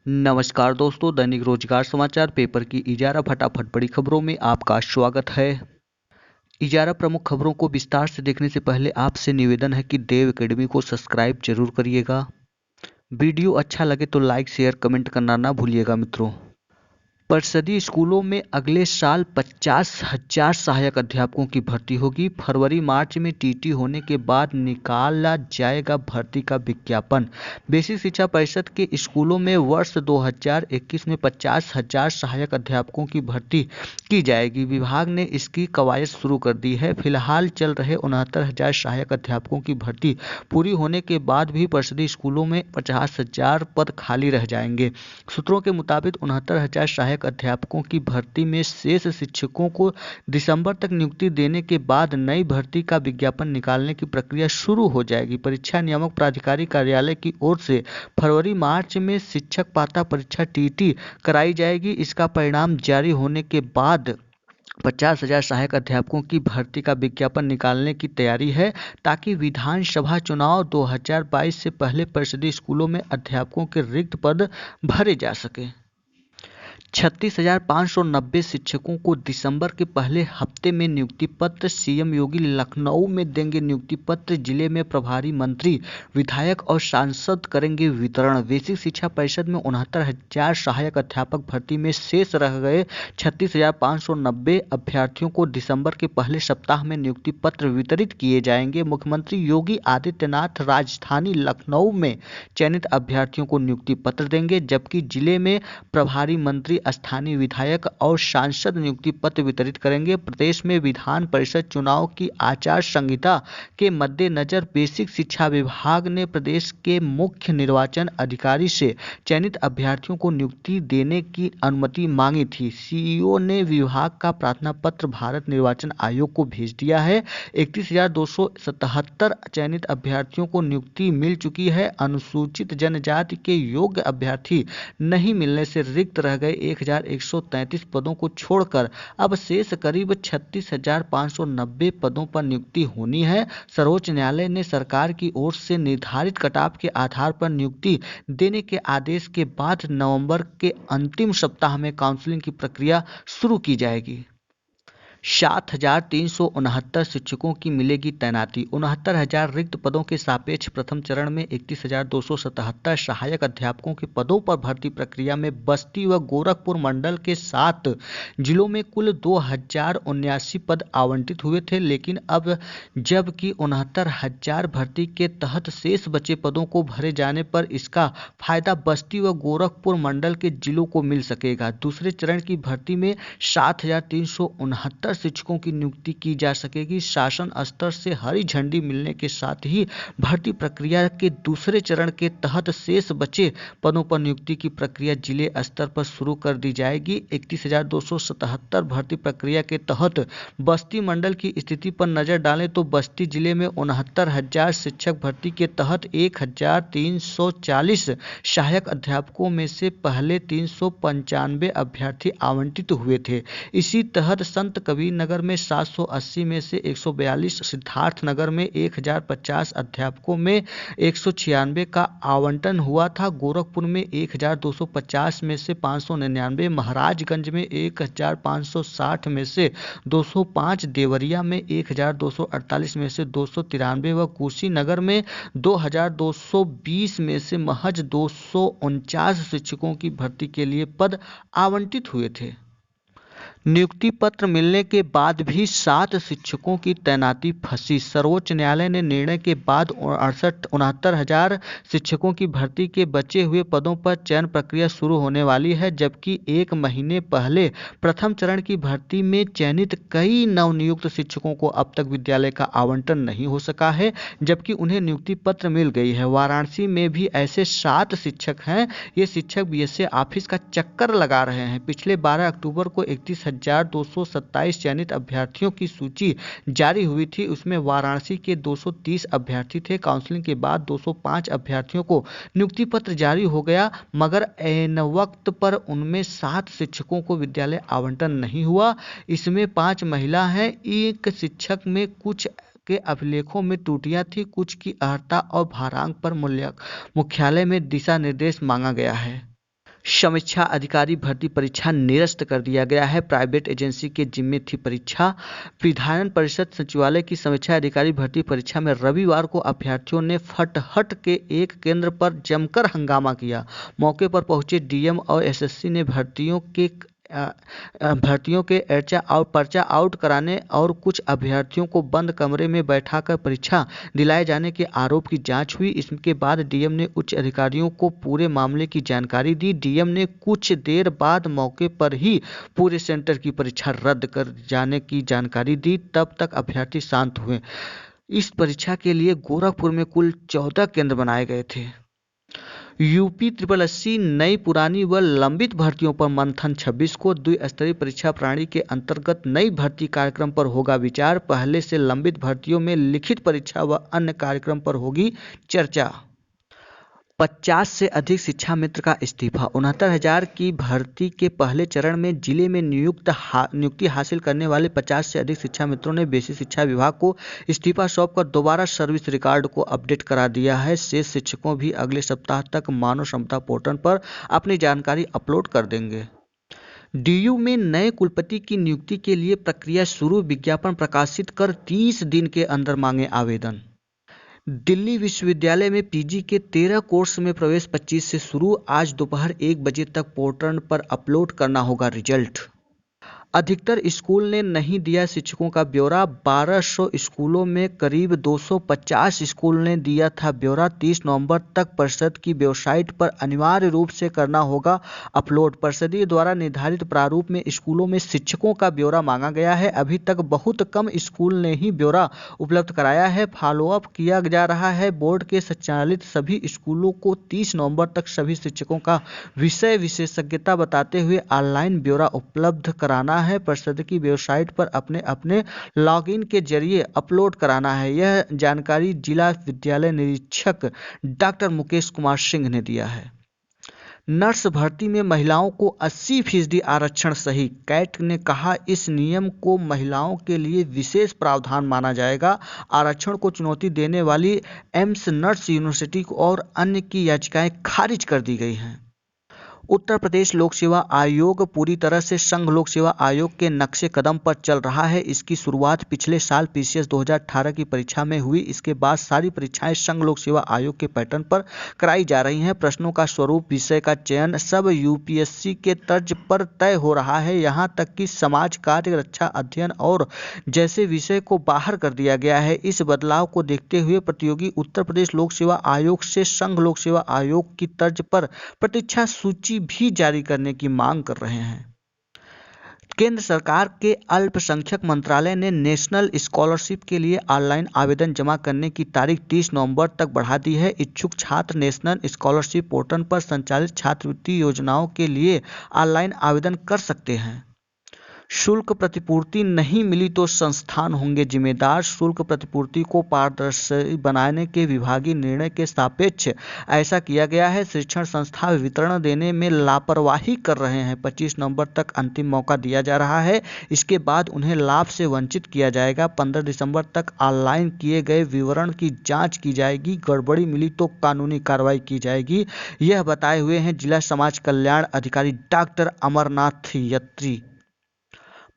नमस्कार दोस्तों, दैनिक रोजगार समाचार पेपर की इजारा फटाफट बड़ी खबरों में आपका स्वागत है। इजारा प्रमुख खबरों को विस्तार से देखने से पहले आपसे निवेदन है कि देव एकेडमी को सब्सक्राइब जरूर करिएगा। वीडियो अच्छा लगे तो लाइक शेयर कमेंट करना ना भूलिएगा मित्रों। परिषदीय स्कूलों में अगले साल 50,000 सहायक अध्यापकों की भर्ती होगी। फरवरी मार्च में टीटी होने के बाद निकाला जाएगा भर्ती का विज्ञापन। बेसिक शिक्षा परिषद के स्कूलों में वर्ष 2021 में 50,000 सहायक अध्यापकों की भर्ती की जाएगी। विभाग ने इसकी कवायद शुरू कर दी है। फिलहाल चल रहे 69,000 सहायक अध्यापकों की भर्ती पूरी होने के बाद भी परिषदीय स्कूलों में 50,000 पद खाली रह जाएंगे। सूत्रों के मुताबिक 69,000 सहायक अध्यापकों की भर्ती में शेष शिक्षकों को दिसंबर तक नियुक्ति देने के बाद नई भर्ती का विज्ञापन निकालने की प्रक्रिया शुरू हो जाएगी। परीक्षा नियामक प्राधिकारी कार्यालय की ओर से फरवरी मार्च में शिक्षक पात्रता परीक्षा टीटी कराई जाएगी। इसका परिणाम जारी होने के बाद 50,000 सहायक अध्यापकों की भर्ती का विज्ञापन निकालने की तैयारी है, ताकि विधानसभा चुनाव 2022 से पहले परिषदीय स्कूलों में अध्यापकों के रिक्त पद भरे जा सके। 36,590 शिक्षकों को दिसंबर के पहले हफ्ते में नियुक्ति पत्र। सीएम योगी लखनऊ में देंगे नियुक्ति पत्र। जिले में प्रभारी मंत्री, विधायक और सांसद करेंगे वितरण। बेसिक शिक्षा परिषद में 69,000 सहायक अध्यापक भर्ती में शेष रह गए 36,590 अभ्यर्थियों को दिसंबर के पहले सप्ताह में नियुक्ति पत्र वितरित किए जाएंगे। मुख्यमंत्री योगी आदित्यनाथ राजधानी लखनऊ में चयनित अभ्यर्थियों को नियुक्ति पत्र देंगे, जबकि जिले में प्रभारी मंत्री, स्थानीय विधायक और सांसद नियुक्ति पत्र वितरित करेंगे। प्रदेश में विधान परिषद चुनाव की आचार संहिता के मद्देनजर बेसिक शिक्षा विभाग ने प्रदेश के मुख्य निर्वाचन अधिकारी से चयनित अभ्यर्थियों को नियुक्ति देने की अनुमति मांगी थी। सीईओ ने विभाग का प्रार्थना पत्र भारत निर्वाचन आयोग को भेज दिया है। 31,277 चयनित अभ्यर्थियों को नियुक्ति मिल चुकी है। अनुसूचित जनजाति के योग्य अभ्यर्थी नहीं मिलने से रिक्त रह गए 1,133 पदों को छोड़कर अब शेष करीब 36,590 पदों पर नियुक्ति होनी है। सर्वोच्च न्यायालय ने सरकार की ओर से निर्धारित कटाव के आधार पर नियुक्ति देने के आदेश के बाद नवंबर के अंतिम सप्ताह में काउंसलिंग की प्रक्रिया शुरू की जाएगी। 7,369 शिक्षकों की मिलेगी तैनाती। 69,000 रिक्त पदों के सापेक्ष प्रथम चरण में 31,277 सहायक अध्यापकों के पदों पर भर्ती प्रक्रिया में बस्ती व गोरखपुर मंडल के 7 जिलों में कुल 2,079 पद आवंटित हुए थे, लेकिन अब जबकि 69,000 भर्ती के तहत शेष बचे पदों को भरे जाने पर इसका फायदा बस्ती व गोरखपुर मंडल के जिलों को मिल सकेगा। दूसरे चरण की भर्ती में 7,369 शिक्षकों की नियुक्ति की जा सकेगी। शासन स्तर से हरी झंडी मिलने के साथ ही भर्ती प्रक्रिया के दूसरे चरण के तहत शेष बचे पदों पर नियुक्ति की प्रक्रिया जिले स्तर पर शुरू कर दी जाएगी। 31,277 भर्ती प्रक्रिया के तहत बस्ती मंडल की स्थिति पर नजर डालें तो बस्ती जिले में 69,000 शिक्षक भर्ती के तहत 1,340 सहायक अध्यापकों में से पहले 395 अभ्यर्थी आवंटित हुए थे। इसी तहत संत कबीर नगर में 780 में से 142, सिद्धार्थ नगर में 1,050 अध्यापकों में 196 का आवंटन हुआ था। गोरखपुर में 1,250 में से 599, महाराजगंज में 1,560 में से 205, देवरिया में 1,248 में से 293 व कुशीनगर में 2,220 में से महज 249 शिक्षकों की भर्ती के लिए पद आवंटित हुए थे। नियुक्ति पत्र मिलने के बाद भी 7 शिक्षकों की तैनाती फंसी। सर्वोच्च न्यायालय ने निर्णय के बाद 69,000 शिक्षकों की भर्ती के बचे हुए पदों पर चयन प्रक्रिया शुरू होने वाली है, जबकि 1 महीने पहले प्रथम चरण की भर्ती में चयनित कई नवनियुक्त शिक्षकों को अब तक विद्यालय का आवंटन नहीं हो सका है, जबकि उन्हें नियुक्ति पत्र मिल गई है। वाराणसी में भी ऐसे 7 शिक्षक हैं। ये शिक्षक बीएसए ऑफिस का चक्कर लगा रहे हैं। पिछले 12 अक्टूबर को 31,227 चयनित अभ्यर्थियों की सूची जारी हुई थी। उसमें वाराणसी के 230 अभ्यर्थी थे। काउंसलिंग के बाद 205 अभ्यर्थियों को नियुक्ति पत्र जारी हो गया, मगर ऐन वक्त पर उनमें 7 शिक्षकों को विद्यालय आवंटन नहीं हुआ। इसमें 5 महिला हैं। एक शिक्षक में कुछ के अभिलेखों में त्रुटियां थी, कुछ की अर्हता और भारांक पर मुख्यालय में दिशा निर्देश मांगा गया है। समीक्षा अधिकारी भर्ती परीक्षा निरस्त कर दिया गया है। प्राइवेट एजेंसी के जिम्मे थी परीक्षा। विधान परिषद सचिवालय की समीक्षा अधिकारी भर्ती परीक्षा में रविवार को अभ्यर्थियों ने फटहट के एक केंद्र पर जमकर हंगामा किया। मौके पर पहुंचे डीएम और एसएससी ने भर्तियों के पर्चा आउट कराने और कुछ अभ्यर्थियों को बंद कमरे में बैठाकर परीक्षा दिलाए जाने के आरोप की जांच हुई। इसके बाद डीएम ने उच्च अधिकारियों को पूरे मामले की जानकारी दी। डीएम ने कुछ देर बाद मौके पर ही पूरे सेंटर की परीक्षा रद्द कर जाने की जानकारी दी। तब तक अभ्यर्थी शांत हुए। इस परीक्षा के लिए गोरखपुर में कुल 14 केंद्र बनाए गए थे। यूपी SSSC नई पुरानी व लंबित भर्तियों पर मंथन। 26 को द्विस्तरीय परीक्षा प्रणाली के अंतर्गत नई भर्ती कार्यक्रम पर होगा विचार। पहले से लंबित भर्तियों में लिखित परीक्षा व अन्य कार्यक्रम पर होगी चर्चा। 50 से अधिक शिक्षा मित्र का इस्तीफा। 69,000 की भर्ती के पहले चरण में जिले में नियुक्ति हासिल करने वाले 50 से अधिक शिक्षा मित्रों ने बेसिक शिक्षा विभाग को इस्तीफा सौंपकर दोबारा सर्विस रिकॉर्ड को अपडेट करा दिया है। शेष शिक्षकों भी अगले सप्ताह तक मानव क्षमता पोर्टल पर अपनी जानकारी अपलोड कर देंगे। डीयू में नए कुलपति की नियुक्ति के लिए प्रक्रिया शुरू। विज्ञापन प्रकाशित कर 30 दिन के अंदर मांगे आवेदन। दिल्ली विश्वविद्यालय में पीजी के 13 कोर्स में प्रवेश 25 से शुरू। आज दोपहर 1 बजे तक पोर्टल पर अपलोड करना होगा रिजल्ट। अधिकतर स्कूल ने नहीं दिया शिक्षकों का ब्यौरा। 1200 स्कूलों में करीब 250 स्कूल ने दिया था ब्यौरा। 30 नवंबर तक परिषद की वेबसाइट पर अनिवार्य रूप से करना होगा अपलोड। परिषदीय द्वारा निर्धारित प्रारूप में स्कूलों में शिक्षकों का ब्यौरा मांगा गया है। अभी तक बहुत कम स्कूल ने ही ब्यौरा उपलब्ध कराया है। फॉलोअप किया जा रहा है। बोर्ड के संचालित सभी स्कूलों को 30 नवंबर तक सभी शिक्षकों का विषय विशेषज्ञता बताते हुए ऑनलाइन ब्यौरा उपलब्ध कराना है। परिषद की वेबसाइट पर अपने अपने लॉगिन के जरिए अपलोड कराना है। यह जानकारी जिला विद्यालय निरीक्षक डॉक्टर मुकेश कुमार सिंह ने दिया है। नर्स भर्ती में महिलाओं को 80% आरक्षण सही। कैट ने कहा इस नियम को महिलाओं के लिए विशेष प्रावधान माना जाएगा। आरक्षण को चुनौती देने वाली एम्स नर्स यूनिवर्सिटी और अन्य की याचिकाएं खारिज कर दी गई हैं। उत्तर प्रदेश लोक सेवा आयोग पूरी तरह से संघ लोक सेवा आयोग के नक्शे कदम पर चल रहा है। इसकी शुरुआत पिछले साल पीसीएस 2018 की परीक्षा में हुई। इसके बाद सारी परीक्षाएं संघ लोक सेवा आयोग के पैटर्न पर कराई जा रही हैं। प्रश्नों का स्वरूप, विषय का चयन सब यूपीएससी के तर्ज पर तय हो रहा है। यहाँ तक कि समाज कार्य, रक्षा अध्ययन और जैसे विषय को बाहर कर दिया गया है। इस बदलाव को देखते हुए प्रतियोगी उत्तर प्रदेश लोक सेवा आयोग से संघ लोक सेवा आयोग की तर्ज पर प्रतीक्षा सूची भी जारी करने की मांग कर रहे हैं। केंद्र सरकार के अल्पसंख्यक मंत्रालय ने नेशनल स्कॉलरशिप के लिए ऑनलाइन आवेदन जमा करने की तारीख 30 नवंबर तक बढ़ा दी है। इच्छुक छात्र नेशनल स्कॉलरशिप पोर्टल पर संचालित छात्रवृत्ति योजनाओं के लिए ऑनलाइन आवेदन कर सकते हैं। शुल्क प्रतिपूर्ति नहीं मिली तो संस्थान होंगे जिम्मेदार। शुल्क प्रतिपूर्ति को पारदर्शी बनाने के विभागीय निर्णय के सापेक्ष ऐसा किया गया है। शिक्षण संस्था वितरण देने में लापरवाही कर रहे हैं। 25 नवंबर तक अंतिम मौका दिया जा रहा है। इसके बाद उन्हें लाभ से वंचित किया जाएगा। 15 दिसंबर तक ऑनलाइन किए गए विवरण की जांच की जाएगी। गड़बड़ी मिली तो कानूनी कार्रवाई की जाएगी। यह बताए हुए हैं जिला समाज कल्याण अधिकारी डॉक्टर अमरनाथ यत्री।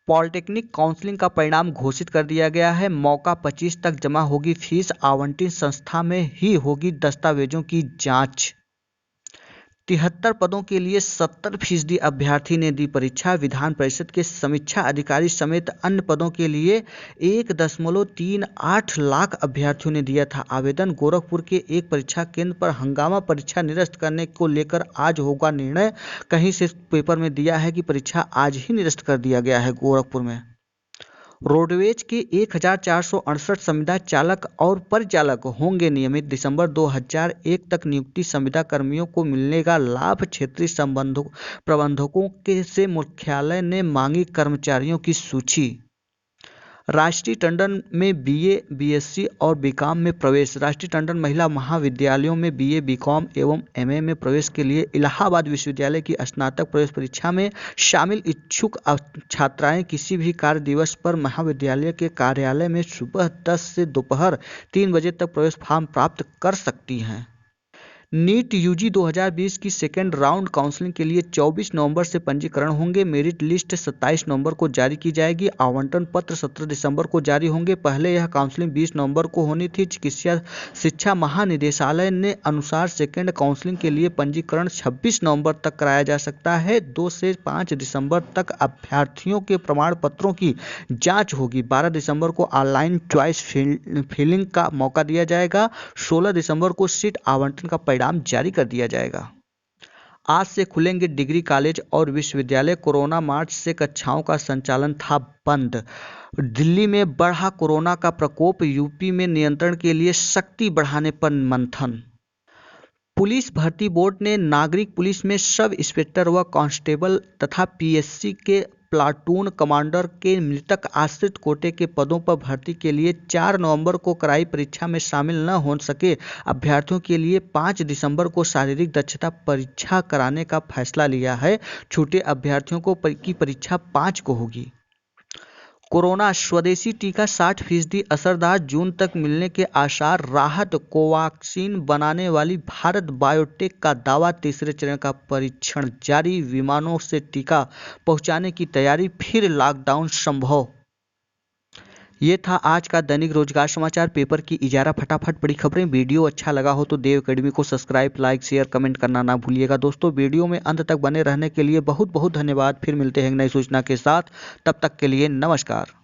पॉलिटेक्निक काउंसलिंग का परिणाम घोषित कर दिया गया है। मौका 25 तक जमा होगी फीस। आवंटित संस्था में ही होगी दस्तावेजों की जांच। 73 पदों के लिए 70% अभ्यर्थी ने दी परीक्षा। विधान परिषद के समीक्षा अधिकारी समेत अन्य पदों के लिए 1.38 लाख अभ्यर्थियों ने दिया था आवेदन। गोरखपुर के एक परीक्षा केंद्र पर हंगामा परीक्षा निरस्त करने को लेकर आज होगा निर्णय। कहीं से पेपर में दिया है कि परीक्षा आज ही निरस्त कर दिया गया है। गोरखपुर में रोडवेज के 1468 संविदा चालक और परिचालक होंगे नियमित। दिसंबर 2001 तक नियुक्ति संविदा कर्मियों को मिलेगा लाभ। क्षेत्रीय प्रबंधकों से मुख्यालय ने मांगी कर्मचारियों की सूची। राष्ट्रीय टंडन में बीए, बीएससी और बीकॉम में प्रवेश। राष्ट्रीय टंडन महिला महाविद्यालयों में बीए, बीकॉम एवं एमए में प्रवेश के लिए इलाहाबाद विश्वविद्यालय की स्नातक प्रवेश परीक्षा में शामिल इच्छुक छात्राएं किसी भी कार्य दिवस पर महाविद्यालय के कार्यालय में सुबह 10 से दोपहर 3 बजे तक प्रवेश फॉर्म प्राप्त कर सकती हैं। नीट यूजी 2020 की सेकेंड राउंड काउंसलिंग के लिए 24 नवंबर से पंजीकरण होंगे। मेरिट लिस्ट 27 नवंबर को जारी की जाएगी। आवंटन पत्र 17 दिसंबर को जारी होंगे। पहले यह काउंसलिंग 20 नवंबर को होनी थी। चिकित्सा शिक्षा महानिदेशालय ने अनुसार सेकेंड काउंसलिंग के लिए पंजीकरण 26 नवंबर तक कराया जा सकता है। 2 से 5 दिसंबर तक अभ्यर्थियों के प्रमाण पत्रों की जांच होगी। 12 दिसंबर को ऑनलाइन चॉइस फिलिंग का मौका दिया जाएगा। 16 दिसंबर को सीट आवंटन का परिणाम जारी कर दिया जाएगा। आज से खुलेंगे डिग्री कॉलेज और विश्वविद्यालय। कोरोना मार्च से कक्षाओं का संचालन था बंद। दिल्ली में बढ़ा कोरोना का प्रकोप। यूपी में नियंत्रण के लिए शक्ति बढ़ाने पर मंथन। पुलिस भर्ती बोर्ड ने नागरिक पुलिस में सब इंस्पेक्टर व कांस्टेबल तथा पीएससी के प्लाटून कमांडर के मृतक आश्रित कोटे के पदों पर भर्ती के लिए 4 नवंबर को कराई परीक्षा में शामिल न हो सके अभ्यर्थियों के लिए 5 दिसंबर को शारीरिक दक्षता परीक्षा कराने का फैसला लिया है। छूटे अभ्यर्थियों की परीक्षा 5 को होगी। कोरोना स्वदेशी टीका 60% असरदार, जून तक मिलने के आसार। राहत। कोवैक्सीन बनाने वाली भारत बायोटेक का दावा। तीसरे चरण का परीक्षण जारी। विमानों से टीका पहुंचाने की तैयारी। फिर लॉकडाउन संभव। ये था आज का दैनिक रोजगार समाचार पेपर की इजारा फटाफट बड़ी खबरें। वीडियो अच्छा लगा हो तो देव अकेडमी को सब्सक्राइब, लाइक, शेयर, कमेंट करना ना भूलिएगा। दोस्तों, वीडियो में अंत तक बने रहने के लिए बहुत बहुत धन्यवाद। फिर मिलते हैं नई सूचना के साथ। तब तक के लिए नमस्कार।